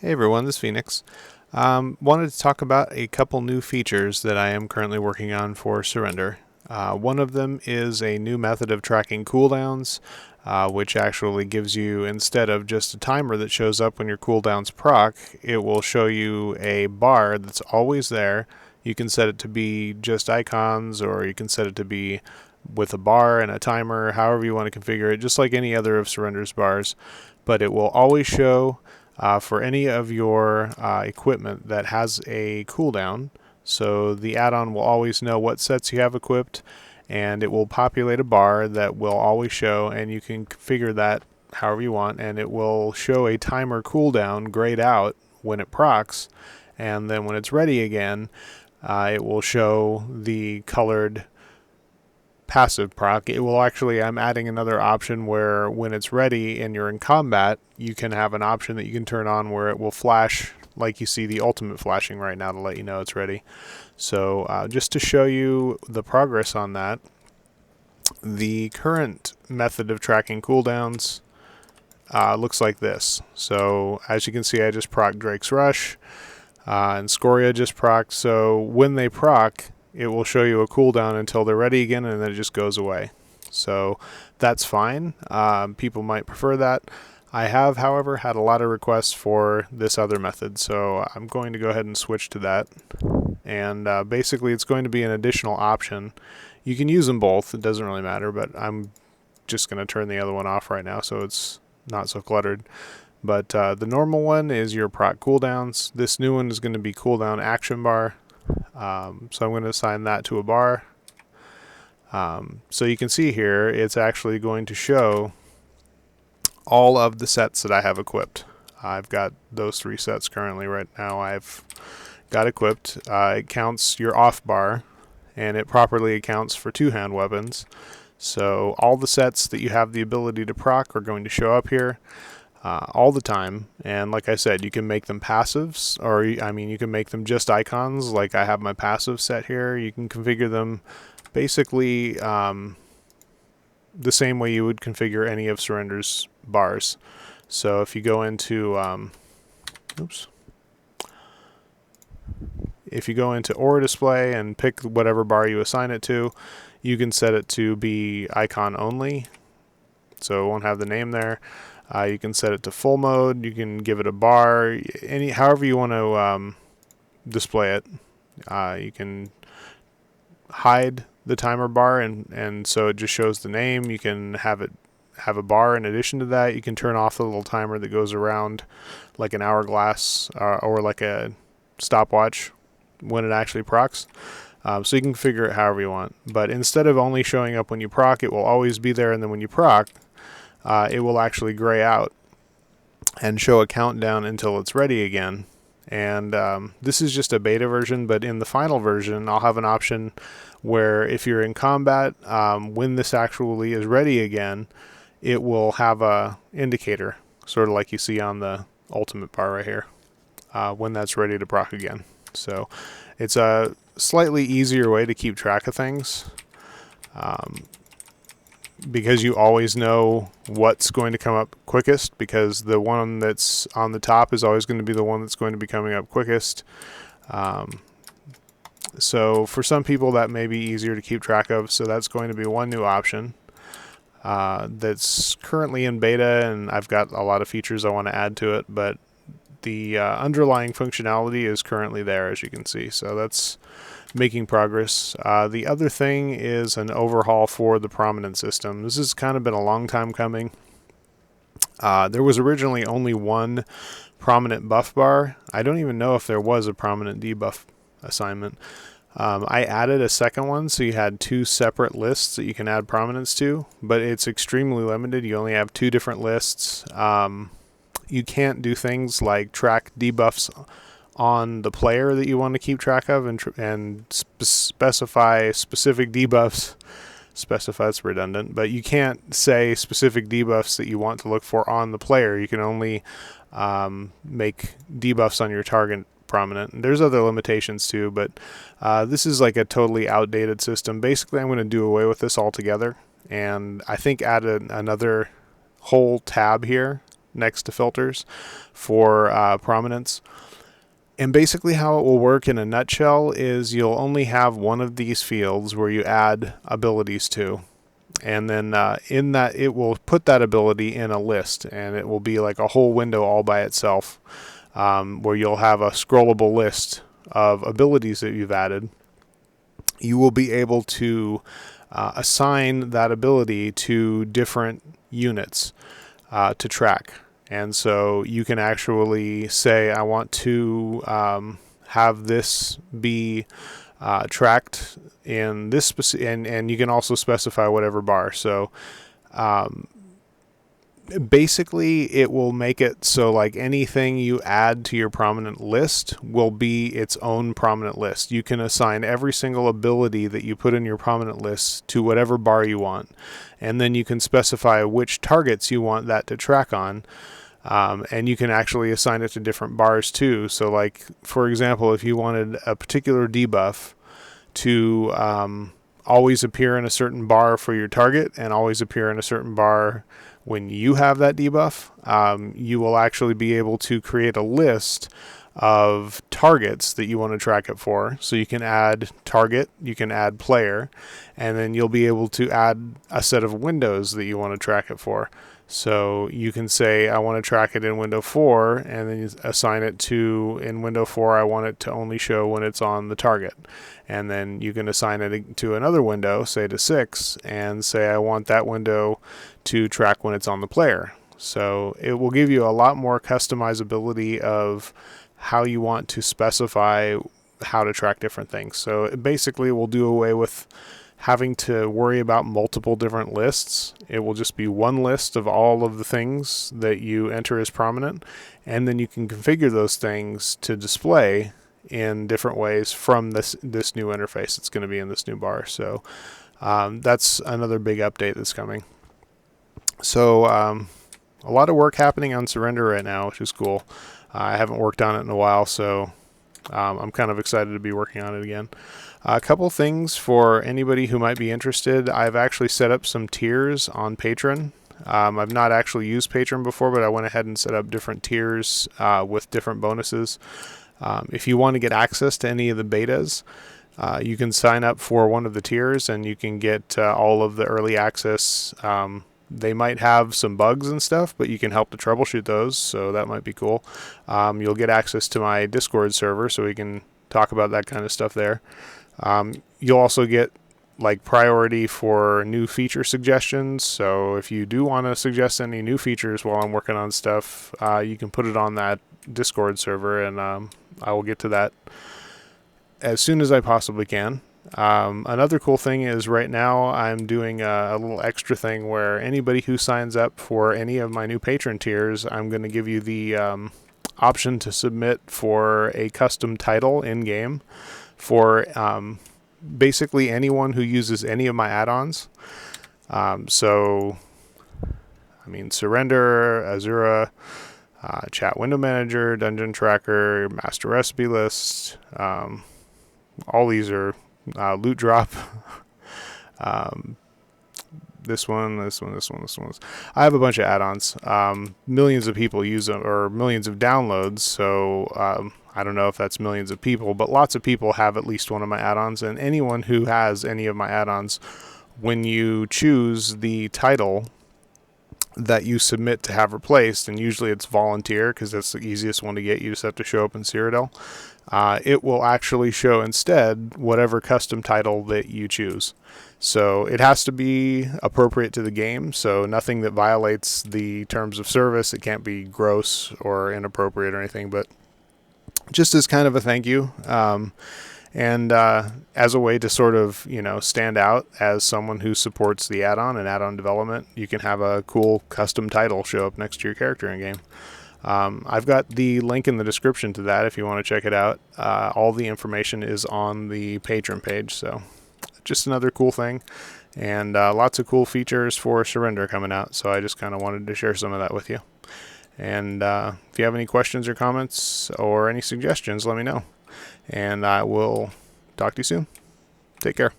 Hey everyone, this is Phoenix. Wanted to talk about a couple new features that I am currently working on for Srendarr. One of them is a new method of tracking cooldowns, which actually gives you, instead of just a timer that shows up when your cooldowns proc, it will show you a bar that's always there. You can set it to be just icons, or you can set it to be with a bar and a timer, however you want to configure it, just like any other of Srendarr's bars. But it will always show for any of your equipment that has a cooldown. So the add-on will always know what sets you have equipped, and it will populate a bar that will always show, and you can configure that however you want, and it will show a timer cooldown grayed out when it procs, and then when it's ready again, it will show the colored passive proc. It will actually, I'm adding another option where when it's ready and you're in combat, you can have an option that you can turn on where it will flash like you see the ultimate flashing right now to let you know it's ready. So just to show you the progress on that, the current method of tracking cooldowns looks like this. So as you can see, I just proc Drake's Rush, and Scoria just proc. So when they proc, it will show you a cooldown until they're ready again, and then it just goes away. So that's fine. People might prefer that. I have, however, had a lot of requests for this other method, so I'm going to go ahead and switch to that. And basically, it's going to be an additional option. You can use them both. It doesn't really matter, but I'm just going to turn the other one off right now so it's not so cluttered. But the normal one is your proc cooldowns. This new one is going to be cooldown action bar. So I'm going to assign that to a bar. So you can see here, it's actually going to show all of the sets that I have equipped. I've got those 3 sets currently right now I've got equipped. It counts your off bar, and it properly accounts for 2-hand weapons. So all the sets that you have the ability to proc are going to show up here all the time. And like I said, you can make them passives, or you can make them just icons. Like I have my passive set here. You can configure them basically the same way you would configure any of Srendarr's bars. So if you go into if you go into Aura Display and pick whatever bar you assign it to, you can set it to be icon only, so it won't have the name there. You can set it to full mode. You can give it a bar, however you want to display it. You can hide the timer bar, and so it just shows the name. You can have a bar in addition to that. You can turn off the little timer that goes around like an hourglass or like a stopwatch when it actually procs. So you can configure it however you want. But instead of only showing up when you proc, it will always be there, and then when you proc, it will actually gray out and show a countdown until it's ready again. And this is just a beta version, but in the final version, I'll have an option where if you're in combat, when this actually is ready again, it will have a indicator, sort of like you see on the ultimate bar right here, when that's ready to proc again. So it's a slightly easier way to keep track of things, because you always know what's going to come up quickest, because the one that's on the top is always going to be the one that's going to be coming up quickest. So for some people that may be easier to keep track of, so that's going to be one new option that's currently in beta, and I've got a lot of features I want to add to it, but the underlying functionality is currently there, as you can see. So that's making progress. The other thing is an overhaul for the prominent system. This has kind of been a long time coming. There was originally only one prominent buff bar. I don't even know if there was a prominent debuff assignment. I added a second one, so you had 2 separate lists that you can add prominence to, but it's extremely limited. You only have 2 different lists. You can't do things like track debuffs on the player that you want to keep track of, and specify specific debuffs. Specify's redundant, but you can't say specific debuffs that you want to look for on the player. You can only make debuffs on your target prominent. And there's other limitations too, but this is like a totally outdated system. Basically, I'm going to do away with this altogether, and I think add another whole tab here next to filters for prominence. And basically how it will work in a nutshell is you'll only have one of these fields where you add abilities to. And then in that, it will put that ability in a list, and it will be like a whole window all by itself, where you'll have a scrollable list of abilities that you've added. You will be able to assign that ability to different units to track. And so you can actually say, I want to have this be tracked in this and you can also specify whatever bar. So basically it will make it so like anything you add to your prominent list will be its own prominent list. You can assign every single ability that you put in your prominent list to whatever bar you want, and then you can specify which targets you want that to track on. And you can actually assign it to different bars too. So like, for example, if you wanted a particular debuff to always appear in a certain bar for your target and always appear in a certain bar when you have that debuff, you will actually be able to create a list of targets that you want to track it for. So you can add target, you can add player, and then you'll be able to add a set of windows that you want to track it for. So you can say, I want to track it in window 4, and then you assign it to, in window 4, I want it to only show when it's on the target. And then you can assign it to another window, say to 6, and say, I want that window to track when it's on the player. So it will give you a lot more customizability of how you want to specify how to track different things. So it basically will do away with having to worry about multiple different lists. It will just be one list of all of the things that you enter as prominent, and then you can configure those things to display in different ways from this new interface. It's going to be in this new bar. So that's another big update that's coming. So a lot of work happening on Srendarr right now, which is cool. I haven't worked on it in a while, so I'm kind of excited to be working on it again. A couple things for anybody who might be interested. I've actually set up some tiers on Patreon. I've not actually used Patreon before, but I went ahead and set up different tiers with different bonuses. If you want to get access to any of the betas, you can sign up for one of the tiers and you can get all of the early access. They might have some bugs and stuff, but you can help to troubleshoot those, so that might be cool. You'll get access to my Discord server, so we can talk about that kind of stuff there. You'll also get like priority for new feature suggestions. So if you do want to suggest any new features while I'm working on stuff, you can put it on that Discord server, and I will get to that as soon as I possibly can. Another cool thing is right now I'm doing a little extra thing where anybody who signs up for any of my new patron tiers, I'm going to give you the option to submit for a custom title in-game for basically anyone who uses any of my add-ons. So, I mean, Srendarr, Azura, Chat Window Manager, Dungeon Tracker, Master Recipe List, all these are Loot Drop. This one. I have a bunch of add-ons. Millions of people use them, or millions of downloads, so I don't know if that's millions of people, but lots of people have at least one of my add-ons, and anyone who has any of my add-ons, when you choose the title that you submit to have replaced, and usually it's volunteer because that's the easiest one to get, you just have to show up in Cyrodiil, it will actually show instead whatever custom title that you choose. So it has to be appropriate to the game, so nothing that violates the terms of service. It can't be gross or inappropriate or anything, but just as kind of a thank you, and as a way to sort of, stand out as someone who supports the add-on and add-on development, you can have a cool custom title show up next to your character in game. I've got the link in the description to that if you want to check it out. All the information is on the Patreon page, so just another cool thing, and lots of cool features for Srendarr coming out, so I just kind of wanted to share some of that with you. And if you have any questions or comments or any suggestions, let me know. And I will talk to you soon. Take care.